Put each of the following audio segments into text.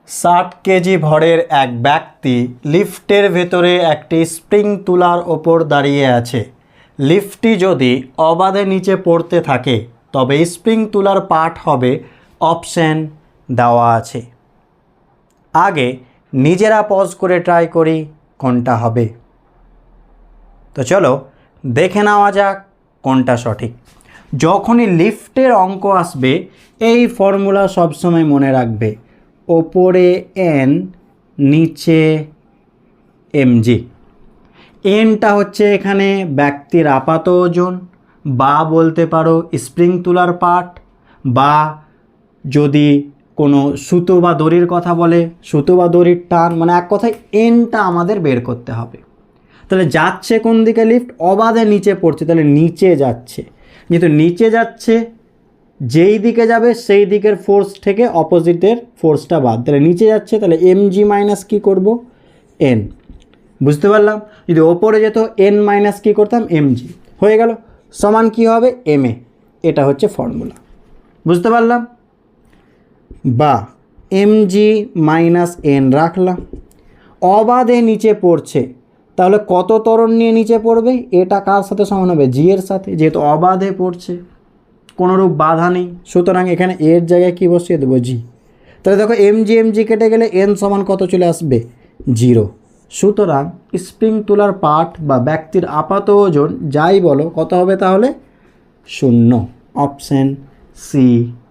60 KG ভরের এক ব্যক্তি লিফটের ভেতরে একটি স্প্রিং তুলার ওপর দাঁড়িয়ে আছে। লিফটটি যদি অবাধে নিচে পড়তে থাকে তবে স্প্রিং তুলার পার্ট হবে অপশন দেওয়া আছে। আগে নিজেরা পজ করে ট্রাই করি কোনটা হবে। তো চলো দেখে নেওয়া যাক কোনটা সঠিক। যখনই লিফটের অঙ্ক আসবে এই ফর্মুলা সবসময় মনে রাখবে, ওপরে এন নিচে এমজি। এনটা হচ্ছে এখানে ব্যক্তির আপাত ওজন, বা বলতে পারো স্প্রিং তুলার পার্ট, বা যদি কোনো সুতো বা দড়ির কথা বলে সুতো বা দড়ির টান, মানে এক কথায় এনটা আমাদের বের করতে হবে। তাহলে যাচ্ছে কোন দিকে লিফট? অবাধে নিচে পড়ছে, তাহলে নিচে যাচ্ছে। যেহেতু নিচে যাচ্ছে, যেই দিকে যাবে সেই দিকের ফোর্স থেকে অপোজিটের ফোর্সটা বাদ, তাহলে নিচে যাচ্ছে, তাহলে এমজি মাইনাস কী করবো? এন। বুঝতে পারলাম? যদি ওপরে যেত এন মাইনাস কী করতাম? এমজি। হয়ে গেল, সমান কী হবে? M A. এটা হচ্ছে ফর্মুলা। বুঝতে পারলাম? বা এমজি মাইনাস এন রাখলাম। অবাধে নিচে পড়ছে, তাহলে কত ত্বরণ নিয়ে নিচে পড়বে? এটা কার সাথে সমান হবে? জি এর সাথে, যেহেতু অবাধে পড়ছে, কোনোরূপ বাধা নেই, সুতরাং এখানে এর জায়গায় কী বসিয়ে দেবো? জি। তাহলে দেখো এমজি কেটে গেলে এন সমান কত চলে আসবে? 0। সুতরাং স্প্রিং তুলার পার্ট বা ব্যক্তির আপাত ওজন যাই বলো কত হবে তাহলে? 0। অপশন সি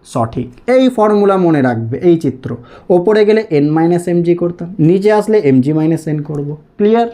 সঠিক। এই ফর্মুলা মনে রাখবে। এই চিত্র, ওপরে গেলে এন মাইনাস এমজি করতাম, নিচে আসলে এমজি মাইনাস এন করবো। ক্লিয়ার?